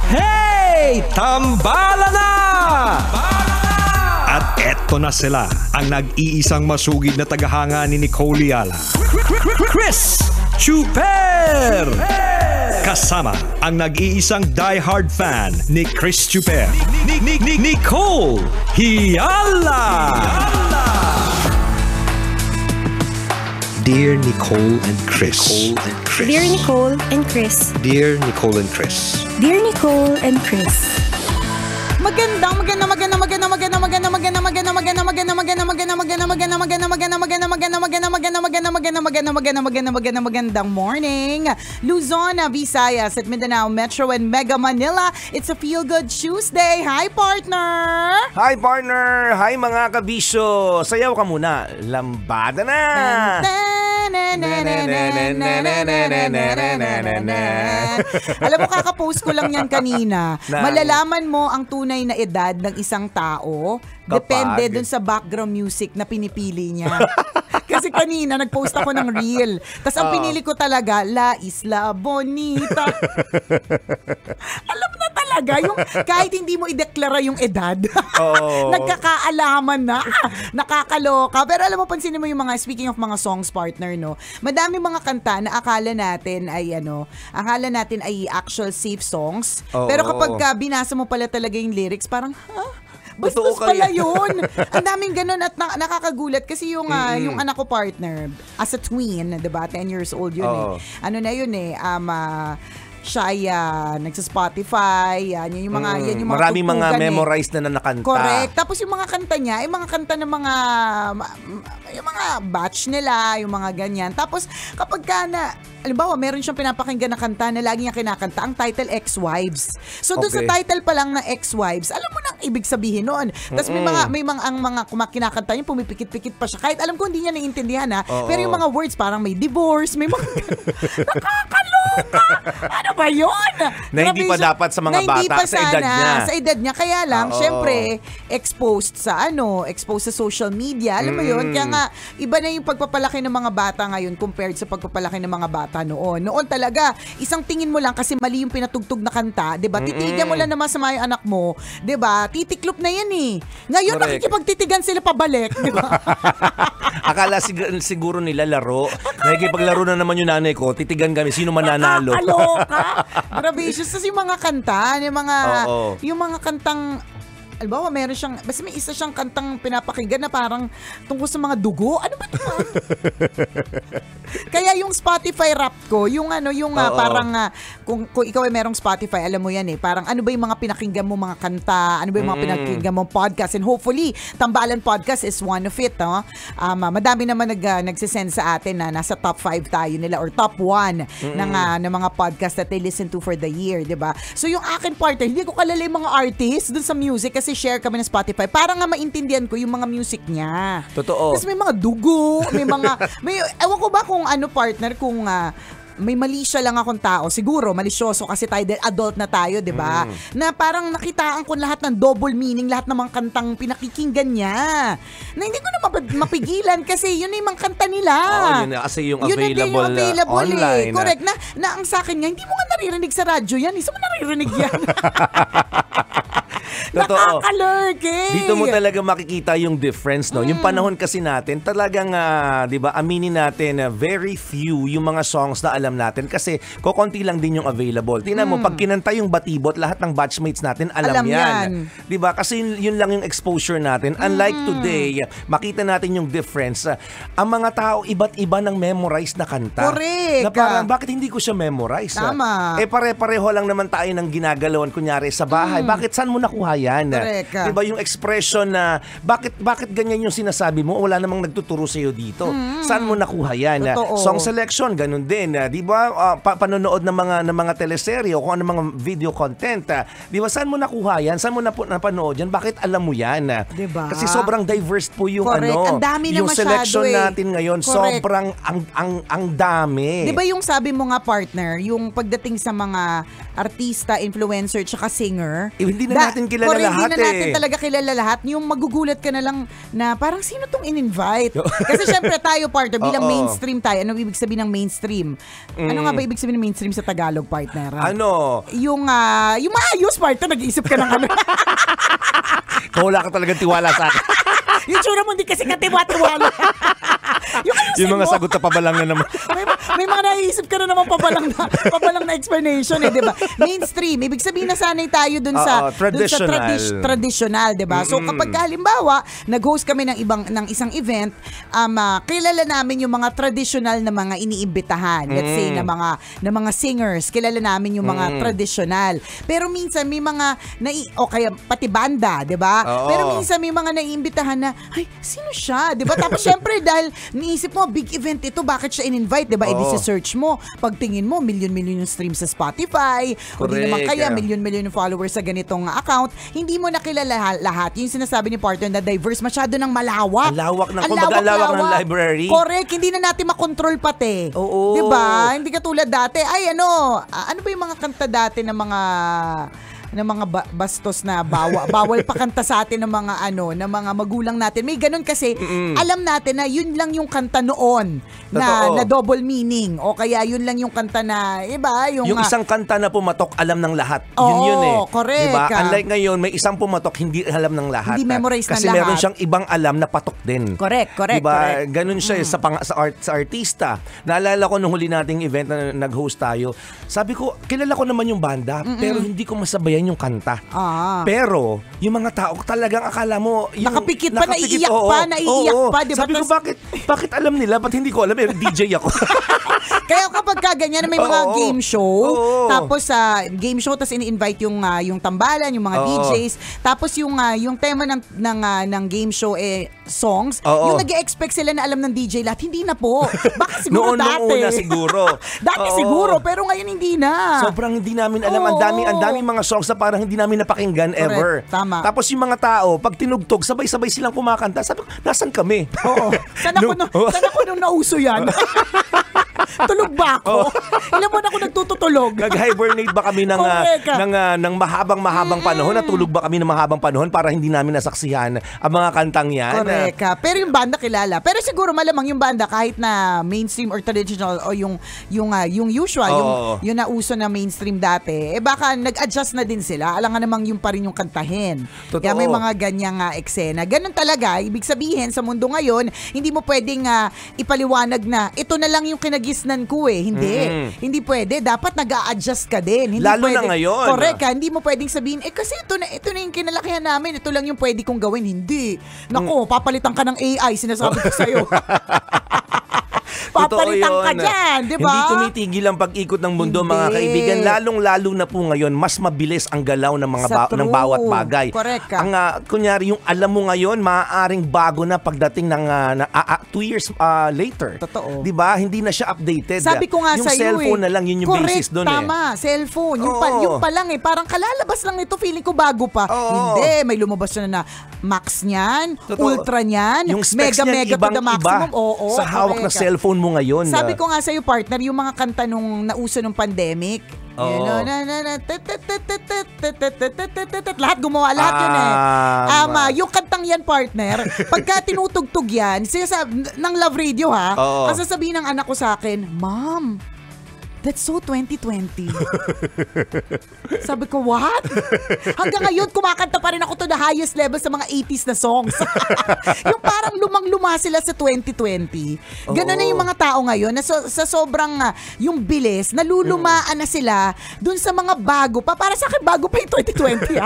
Hey! Tambala na! At eto na sila, ang nag-iisang masugid na tagahanga ni Nicole Yala. Chris Chuper! Kasama ang nag-iisang die-hard fan ni Chris Chuper, Nicole Yala! Dear Nicole and Chris. Dear Nicole and Chris. Dear Nicole and Chris. Dear Nicole and Chris. Magandang morning, Luzon, Visayas at Mindanao Metro and Mega Manila. It's a Feel Good Tuesday. Hi, partner! Hi, partner! Hi, mga kabisyo! Sayaw ka muna. Lambada na! Alam mo, kakapost ko lang yan kanina. Malalaman mo ang tunay na edad ng isang tao depende dun sa background music na pinipili niya. Kasi kanina nagpost ako ng reel. Tapos ang pinili ko talaga, La Isla Bonita. Alam na talaga, yung kahit hindi mo ideklara yung edad, nagkakaalaman na. Nakakaloka. Pero alam mo, pansinin mo yung mga, speaking of mga songs, partner, no? Madami mga kanta na akala natin ay actual safe songs. Pero kapag binasa mo pala talaga yung lyrics, parang, bastos pala yun. Ang daming ganun at nakakagulat kasi yung anak ko, partner, as a twin, diba? 10 years old yun eh. Ano na yun eh, siya ay nagsa-Spotify, yan yung mga maraming mga memorized na nakanta. Correct. Tapos yung mga kanta niya, yung mga kanta ng yung mga batch nila, yung mga ganyan. Tapos kapag halimbawa, meron siyang pinapakinggan na kanta na lagi niya kinakanta, ang title Ex-Wives. So doon sa title pa lang ng Ex-Wives, alam mo nang ibig sabihin noon. Tapos may mga kinakanta niya, pumipikit-pikit pa siya. Kahit alam ko hindi niya naiintindihan pero yung mga words parang may divorce, may mga nakakaloka. Ano ba yun? Na hindi pa dapat sa mga bata, sa edad niya. Sa edad niya. Kaya lang, syempre, exposed sa social media. Alam mo yun? Kaya nga, iba na yung pagpapalaki ng mga bata ngayon compared sa pagpapalaki ng mga bata noon. Noon talaga, isang tingin mo lang kasi mali yung pinatugtog na kanta, 'di ba? Titigan mo lang naman sa mga anak mo, 'di ba? Titiklop na 'yan eh. Ngayon nakikipagtitigan sila pabalik, 'di ba? Akala siguro nila laro. Nakikipaglaro na naman yung nanay ko, titigan kami sino mananalo. Nakakaloka. Gracious. Kasi yung mga kanta, yung mga kantang, albawa, meron siyang, basta may isa siyang kantang pinapakinggan na parang tungkol sa mga dugo. Ano ba ito? Kaya yung Spotify rap ko, parang, kung ikaw ay merong Spotify, alam mo yan eh, parang ano ba yung mga pinakinggan mo mga kanta, ano ba yung mga pinakinggan mo podcast, and hopefully, Tambalan Podcast is one of it, no? Madami naman nagsisend sa atin na nasa top 5 tayo nila or top 1 ng mga podcast that they listen to for the year, di ba? So yung akin partner, hindi ko kalala yung mga artists dun sa music kasi share kami ng Spotify para nga maintindihan ko yung mga music niya. Totoo. Tapos may mga dugo, ewan ko ba kung partner, kung may mali siya lang akong tao. Siguro, malisyoso kasi tayo, adult na tayo, di ba? Na parang nakitaan ko lahat ng double meaning, lahat ng mga kantang pinakikinggan niya. Na hindi ko na mapigilan kasi yun yung mga kanta nila. Yun na, kasi yung available online. Correct. Na ang sa akin nga, hindi mo nga naririnig sa radyo yan. Hindi mo naririnig yan. Nakakalurk eh. Dito mo talaga makikita yung difference, no? Yung panahon kasi natin, talagang, di ba, aminin natin, very few yung mga songs na alam natin kasi kokonti lang din yung available. Tingnan mo, pag kinanta yung Batibot, lahat ng batchmates natin alam yan. Di ba? Kasi yun lang yung exposure natin. Unlike today, makita natin yung difference. Ang mga tao, iba't iba ng memorized na kanta. Correct. Na parang, bakit hindi ko siya memorize? Tama. Pare-pareho lang naman tayo ng ginagalawan, kunyari, sa bahay. Bakit saan mo nakuha yan? Correct. Diba yung expression na bakit ganyan yung sinasabi mo? Wala namang nagtuturo sa iyo dito. Saan mo nakuha yan? Totoo. Song selection, ganun din. Diba? Panonood ng mga teleserye o kung ano mga video content. Diba? Saan mo nakuha yan? Saan mo napanood yan? Bakit alam mo yan? Diba? Kasi sobrang diverse po yung Ang dami na yung masyado selection natin ngayon. Correct. Sobrang ang dami. Diba yung sabi mo nga, partner, yung pagdating sa mga artista, influencer, tsaka singer. Hindi na natin kilala lahat hindi na natin talaga kilala lahat. Yung magugulat ka na lang na parang sino tong in-invite? Kasi syempre tayo, partner, bilang mainstream tayo. Ano ibig sabihin ng mainstream? Ano nga ba ibig sabihin ng mainstream sa Tagalog, partner? Ano? Yung maayos, partner, nag-iisip ka ng ano. Wala ka talagang tiwala sa akin. Yung tsura mo, hindi kasi katiwa-tiwala. Yung mga sagot na pabalang na naman. may mga naiisip ka na naman pabalang na explanation di ba? Mainstream, ibig sabihin na sanay tayo dun sa traditional, di ba? So kapag halimbawa, nag-host kami ng isang event, kilala namin yung mga traditional na mga iniimbitahan. Let's say na mga singers, kilala namin yung mga traditional. Pero minsan may mga o kaya pati banda, di ba? Pero minsan may mga naiimbitahan na, ay, sino siya? Di ba? Tapos syempre dahil niisip mo, big event ito, bakit siya in-invite? Di ba? I-search mo, pagtingin mo, million yung streams sa Spotify, o di naman kaya million yung followers sa ganitong account, hindi mo nakilala lahat. Yung sinasabi ni partner na diverse, masyado ng malawak. Ang lawak ng library. Correct, hindi na natin makontrol pati. Oo. Di ba? Hindi katulad dati. Ay, ano ba yung mga kanta dati ng mga bastos na bawal pa kanta sa atin ng mga magulang natin. May ganun kasi alam natin na yun lang yung kanta noon na double meaning o kaya yun lang yung kanta na iba yung isang kanta na pumatok alam ng lahat. Yun eh. Correct. Diba? Unlike ngayon may isang pumatok hindi alam ng lahat. Hindi memorize ng lahat. Kasi meron siyang ibang alam na patok din. Correct. Diba? Ganun siya sa artista. Naalala ko nung huli nating event na nag-host tayo. Sabi ko, kilala ko naman yung banda pero hindi ko masabayan yung kanta. Pero, yung mga tao talagang akala mo nakapikit pa, naiiyak pa. Diba? Sabi ko, bakit alam nila? Ba't hindi ko alam? DJ ako. Kaya kapag ganyan, may mga game show, tapos game show, tapos ini-invite yung tambalan, yung mga DJs, tapos yung tema ng game show songs, yung nag-expect sila na alam ng DJ lahat, hindi na po. Baka siguro dati. Noon una siguro. Dati siguro, pero ngayon hindi na. Sobrang hindi namin alam. Ang daming mga songs na parang hindi namin napakinggan ever. Tama. Tapos yung mga tao, pag tinugtog, sabay-sabay silang kumakanta. Sabi ko, nasan kami? Oo. Sana ko nung nauso yan. Tulog ba ako? Ilan mo na ako nagtutulog? Nag-hibernate ba kami ng mahabang panahon? Natulog ba kami ng mahabang panahon para hindi namin nasaksihan ang mga kantang yan? Correct. Pero yung banda kilala. Pero siguro malamang yung banda kahit na mainstream or traditional o yung usual, yung nauso na mainstream dati, baka nag-adjust na din sila. Alam nga namang yung pa rin yung kantahin. Totoo. Kaya may mga ganyang eksena. Ganun talaga. Ibig sabihin, sa mundo ngayon, hindi mo pwedeng ipaliwanag na ito na lang yung kinagisnan ko eh. Hindi. Hindi pwede. Dapat nag-a-adjust ka din. Hindi lalo pwede, na ngayon. Correct ka. Hindi mo pwedeng sabihin, kasi ito na yung kinalakihan namin. Ito lang yung pwede kong gawin. Hindi. Naku, papalitan ka ng AI. Sinasabi ko sa'yo. Papalitan ka dyan, di ba? Hindi tumitigil ang pag-ikot ng mundo, mga kaibigan. Lalong-lalo na po ngayon, mas mabilis ang galaw ng ng bawat bagay. Correct ka. Kunyari, yung alam mo ngayon, maaaring bago na pagdating ng 2 years later. Totoo. Di ba? Hindi na siya updated. Sabi ko nga yung sa'yo cellphone na lang, yun yung basis doon. Tama, cellphone. Yung pa lang parang kalalabas lang nito, feeling ko bago pa. Hindi, may lumabas na max niyan, ultra niyan, yung specs mega to the maximum. Sa hawak na cellphone mo ngayon. Sabi ko nga sa'yo, partner, yung mga kanta nung nauso nung pandemic, lahat gumawa, lahat yun eh. Yung kantang yan, partner, pagka tinutugtog yan, ng Love Radio ang sasabihin ng anak ko sa akin, Mom, that's so 2020. Sabi ko, what? Hanggang ngayon, kumakanta pa rin ako to the highest level sa mga 80s na songs. Yung parang lumang-luma sila sa 2020. Ganun na yung mga tao ngayon na sa sobrang yung bilis, nalulumaan na sila dun sa mga bago pa. Para sa akin, bago pa yung 2020.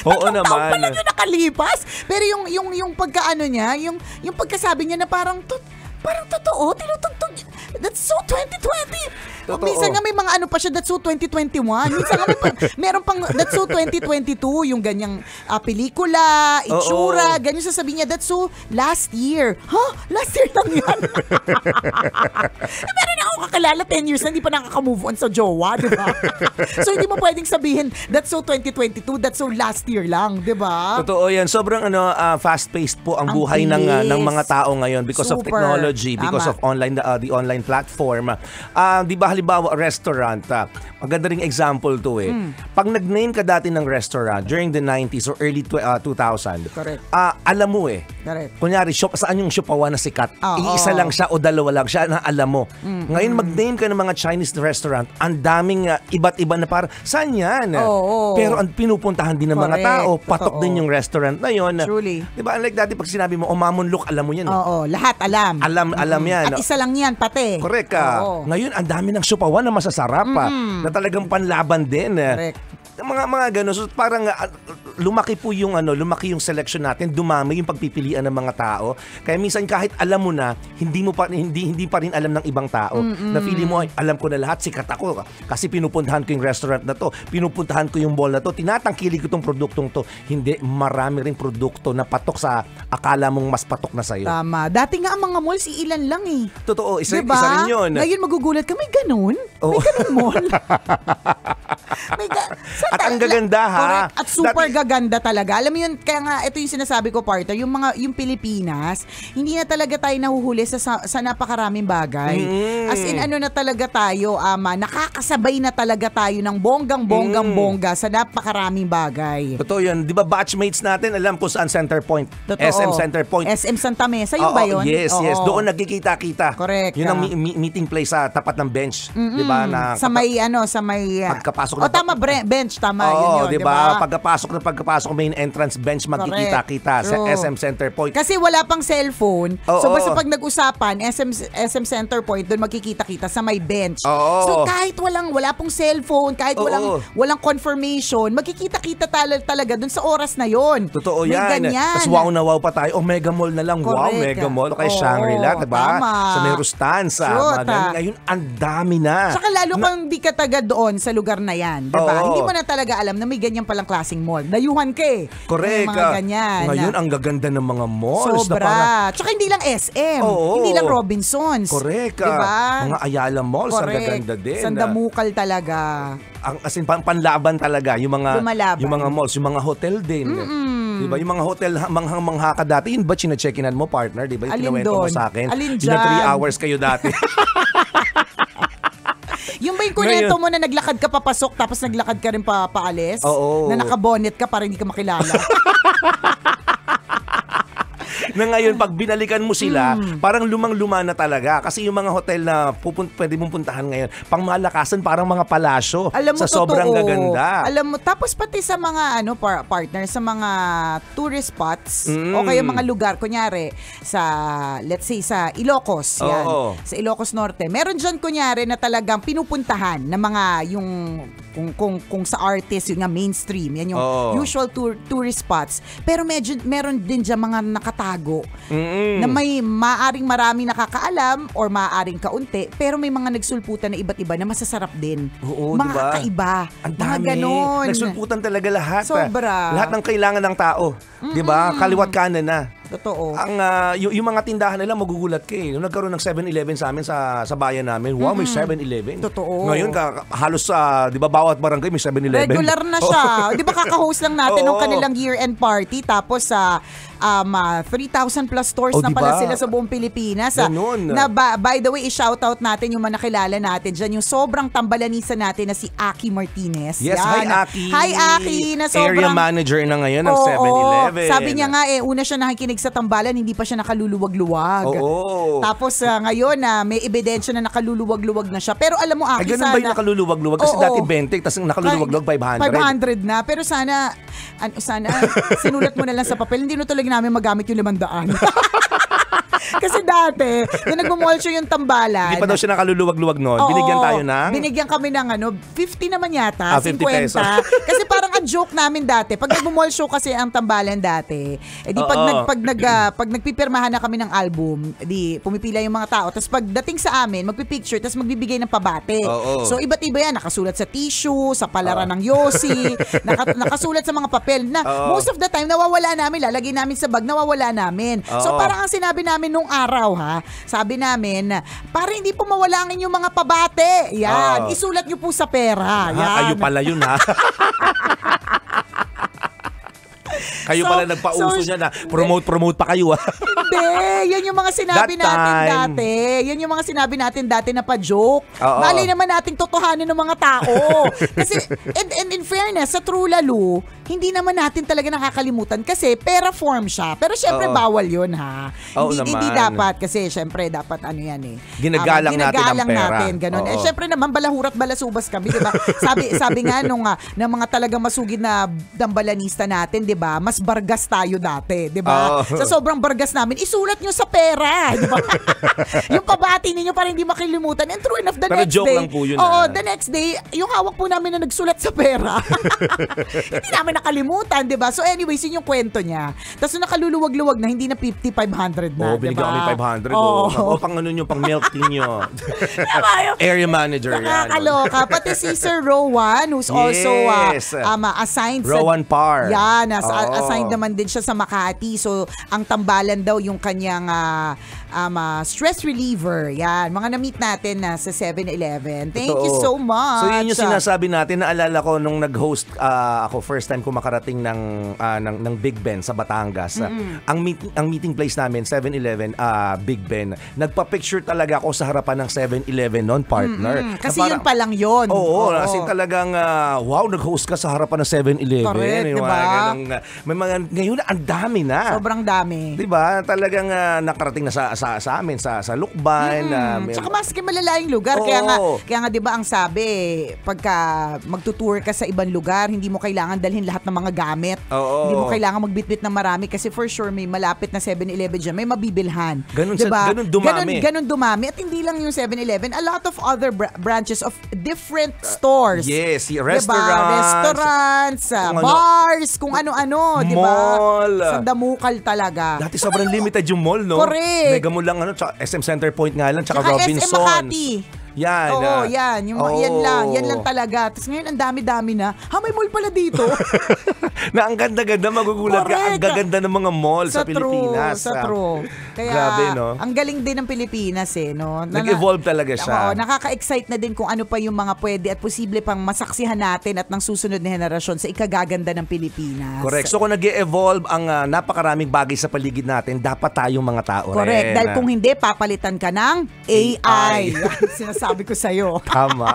Oo naman. Taon pa lang yung nakalipas. Pero yung pagkaano niya, yung pagkasabi niya na parang totoo, tinutugtog. That's so 2020. Minsan nga may mga ano pa siya, that's so 2021. Minsan nga meron pang that's so 2022, yung ganyang pelikula, itsura, ganyan sasabihin niya, that's so last year. Last year lang yan. Meron ako mo kakilala 10 years na hindi pa nakaka-move on sa jowa, di ba? So hindi mo pwedeng sabihin, that's so 2022, that's so last year lang, di ba? Totoo yan. Sobrang fast-paced po ang buhay ng mga tao ngayon because of Super. technology, because of Tama. the online platform. Di ba halimbawa restaurant, maganda ring example to Pag nag-name ka dati ng restaurant during the 90s or early 2000, Correct. alam mo Correct. kunyari, saan yung Siopawan na sikat? Oo. Iisa lang siya o dalawa lang siya na alam mo. Ngayon, mag-name ka ng mga Chinese restaurant, ang daming iba't iba na parang, saan yan? Oo. Pero ang pinupuntahan din ng mga Correct. tao, patok Totoo. din yung restaurant na yon. Truly. Diba, unlike dati pag sinabi mo, Mamun Look, alam mo yan. Oo, lahat alam. Alam yan. At isa lang yan, pati. Correct ka. Oo. Ngayon, ang dami ng Siopawan na masasarap na talagang panlaban din. Correct. Mga gano'n. So parang lumaki yung selection natin, dumami yung pagpipilian ng mga tao. Kaya minsan kahit alam mo na, hindi pa rin alam ng ibang tao. Na feeling mo, ay, alam ko na lahat, sikat ako. Kasi pinupuntahan ko yung restaurant na to, pinupuntahan ko yung mall na to, tinatangkilig ko tong produktong to. Hindi, marami ring produkto na patok sa akala mong mas patok na sa'yo. Tama. Dati nga ang mga malls, ilan lang eh. Totoo, isa Diba? rin yun. Ngayon magugulat ka, may ganun? Oo. May ganun mall? At ang gaganda, ha? Correct. At super Dati- gaganda talaga. Alam mo yun, kaya nga ito yung sinasabi ko, partner, yung Pilipinas, hindi na talaga tayo nahuhuli sa napakaraming bagay. As in na talaga tayo, nakakasabay na talaga tayo ng bonggang-bonggang-bongga sa napakaraming bagay. Totoo yun. Di ba batchmates natin, alam kung saan Center Point? Totoo. SM Center Point. SM Santa Mesa, yun Oo, ba yun? Yes, Oo. yes. Doon nagkikita-kita. Correct. Yun ang meeting place sa tapat ng bench. Di ba? Sa may Pagkapasok na- tama, bench, tama. Oo, yun, di ba? Pagkapasok main entrance bench, magkikita-kita sa True. SM Center Point. Kasi wala pang cellphone. So Oo. basta pag nag-usapan, SM Center Point, doon magkikita-kita sa may bench. Oo. So kahit wala pong cellphone, kahit Oo. walang confirmation, magkikita-kita talaga doon sa oras na yon. Totoo May yan. ganyan. Tapos wow na wow pa tayo. Oh, Mega Mall na lang. Wow, Correct. Mega Mall. O kay Oo, Shangri-La, diba? tama. Sa Merustan, sa True, mga ganun. Ngayon, ang dami na. Tsaka lalo kung di ka taga doon sa lugar na yan, di ba? Oo. Hindi mo na talaga alam na may ganyan palang klaseng mall. Dayuhan ka eh. Correct. May mga ganyan. Ngayon, ang gaganda ng mga malls. Sobra. Na parang, Tsaka hindi lang SM. Oo. Hindi lang Robinsons. correct. Diba? Mga Ayala Malls, ang Correct. gaganda din. Sandamukal talaga. As in, panlaban talaga yung mga Lumalaban. yung mga malls, yung mga hotel din. Diba? Yung mga hotel, manghang-mangha ka dati, yun ba chine-checkinan mo, partner? Diba? Yung Alin kinuwento mo doon? sa akin. Alin Yung na 3 dyan? hours kayo dati. Yung ba yung kunento mo na naglakad ka papasok tapos naglakad ka rin paalis? Oo. Na nakabonet ka para hindi ka makilala? Na ngayon, pag binalikan mo sila, parang lumang-luma na talaga. Kasi yung mga hotel na pwede mong puntahan ngayon, pang malakasan, parang mga palasyo. Alam mo, sa sobrang totoo. gaganda. Alam mo, tapos pati sa mga partner, sa mga tourist spots, o kaya mga lugar, kunyari, let's say, sa Ilocos, yan. Oo. Sa Ilocos Norte. Meron dyan, kunyari, na talagang pinupuntahan ng mga, kung sa artist, yung nga mainstream, yan yung Oo. usual tourist spots. Pero meron din dyan mga nakatago na may maaring marami nakakaalam or maaring kaunti, pero may mga nagsulputan na iba't iba na masasarap din. Oo, mga diba? kakaiba. Ang Mga dami. ganon. Nagsulputan talaga lahat. Sobra. Lahat ng kailangan ng tao. Diba? Kaliwat kanan na. Totoo. Ang yung mga tindahan nila magugulat ka eh. Nung nagkaroon ng 7-Eleven sa amin sa bayan namin, wow, may 7-Eleven. Totoo. Ngayon halos 'di ba bawat barangay may 7-Eleven. Regular na siya. 'Di ba kaka-host lang natin ng Oo. kanilang year-end party tapos sa 3,000 plus stores Oh, na diba? pala sila sa buong Pilipinas. Ganun. Na by the way, i-shoutout natin yung mga nakilala natin dyan, yung sobrang tambalanisa natin na si Aki Martinez. Yes, Yan. hi Aki. Hi Aki, na sobrang area manager na ngayon ng Oo, 7-Eleven. Sabi niya nga una siya nakikinig sa tambalan, hindi pa siya nakaluluwag-luwag. Oo. Tapos ngayon may ebidensya na nakaluluwag-luwag na siya. Pero alam mo, Aki, Ay, ganun ba yung nakaluluwag-luwag? Kasi Oo. dati 20, tapos nakaluluwag-luwag 500. 500 na. Pero sana sinulat mo na lang sa papel. Hindi na talaga namin magamit yung 500. Kasi dati, nung nag-mall show yung tambalan. Hindi pa daw siya nakaluluwag-luwag noon. Oo, Binigyan tayo ng... Binigyan kami ng 50 naman yata, 50 50. pesos. Kasi parang pinaka-joke namin dati, pag nag-mall show kasi ang tambalan dati, di pag nagpipirmahan na kami ng album, di pumipila yung mga tao, tapos pagdating sa amin, magpipicture, tapos magbibigay ng pabate. So iba't iba yan, nakasulat sa tissue, sa palaran ng yosi, nakasulat sa mga papel na most of the time nawawala namin, lalagay namin sa bag, nawawala namin. So parang ang sinabi namin nung araw sabi namin, para hindi po mawala ang inyong mga pabate, yan, isulat nyo po sa pera. Yan. Kayo pala yun ha. Kayo pala nagpauso niya na promote pa kayo ha. Hindi, yan yung mga sinabi natin dati. Yan yung mga sinabi natin dati na pa-joke. Malay naman nating totohanin ng mga tao. Kasi, and in fairness, sa True Lalo, hindi naman natin talaga nakakalimutan kasi pera form siya. Pero syempre bawal yun ha. Hindi dapat kasi syempre dapat ano yan eh. Ginagalang natin ang pera. Natin, ganun. Eh syempre naman balahurat balasubas kami, 'di ba? Sabi nga nung ng mga talagang masugid na dambalanista natin, 'di ba? Mas bargas tayo dati, 'di ba? Sa sobrang bargas namin, isulat nyo sa pera, 'di ba? Yung pabati ninyo para hindi makalimutan. And true enough, the pero next joke day. Lang po yun, the next day, yung hawak po namin na nagsulat sa pera. Hindi namin nakalimutan, 'di ba? So anyways, yun yung kwento niya. Tapos nakaluluwag-luwag na, hindi na 50, 500 na, 'di ba? Binigyan kami 500. Pang ano nyo, pang milk tea nyo. Area manager yan. Nakakaloka. Pati si Sir Rowan, who's also assigned Rowan Parr. Yan, assigned naman din siya sa Makati. So, ang tambalan daw yung kanyang stress reliever. Yan, mga na-meet natin na sa 7-Eleven. Thank you so much. So, yun yung sinasabi natin. Naalala ko nung nag-host ako, first time ko makarating ng Big Ben sa Batangas. Ang meeting place namin, 7-Eleven, Big Ben. Nagpa-picture talaga ako sa harapan ng 7-Eleven noon, partner. Kasi yun pa lang yun. Oo. Kasi talagang, wow, nag-host ka sa harapan ng 7-Eleven. Correct, diba? May mga, ngayon, ang dami na. Sobrang dami. Diba? Talagang nakarating na sa amin, sa Lukban. Tsaka maski malalayong lugar. Kaya nga, diba, ang sabi, pagka magtutour ka sa ibang lugar, hindi mo kailangan dalhin lahat ng mga gamit. Hindi mo kailangan magbitbit ng marami kasi for sure may malapit na 7-Eleven dyan, may mabibilhan. Ganun dumami. Ganun dumami. At hindi lang yung 7-Eleven, a lot of other branches of different stores. Yes, restaurants, bars, kung ano-ano, di ba? Mall. Sandamukal talaga. Dati sobrang limited yung mall, no? Correct. Mega Mall lang, tsaka SM Center Point nga lang, tsaka SM Makati. Yan. Oo, yan. Yan lang talaga. Tapos ngayon, ang dami-dami na. May mall pala dito. Na ang ganda-ganda, magugulat ka. Ang gaganda ng mga mall sa Pilipinas. Sa true. Kaya, grabe, no? ang galing din ng Pilipinas, no? Nag-evolve talaga siya. Nakaka-excite na din kung ano pa yung mga pwede at posible pang masaksihan natin at ng susunod na henerasyon sa ikagaganda ng Pilipinas. Correct. So kung nag-evolve ang napakaraming bagay sa paligid natin, dapat tayong mga tao rin. Correct. Dahil kung hindi, papalitan ka ng AI. Sabi ko sa'yo. Tama.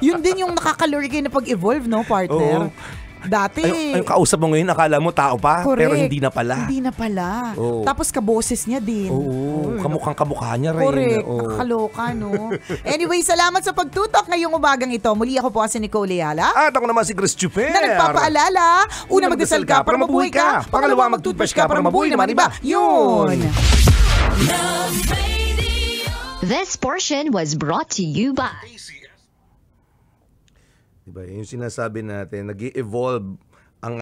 Yun din yung nakakalurigay na pag-evolve, no, partner? Dati. Ay, kausap mo ngayon, akala mo tao pa, correct, pero hindi na pala. Hindi na pala. Tapos kaboses niya din. Kamukhang kamukha niya rin. Correct. Nakakaloka, no? Anyway, salamat sa pagtutok ngayong umagang ito. Muli ako po si Nicole Ayala. At ako naman si Chris Chuper. Na nagpapaalala, una magdasal ka para mabuhay ka. Pangalawa, mag-toothbrush ka para mabuhay naman iba. Yun! This portion was brought to you by... Diba, yung sinasabi natin, nag-evolve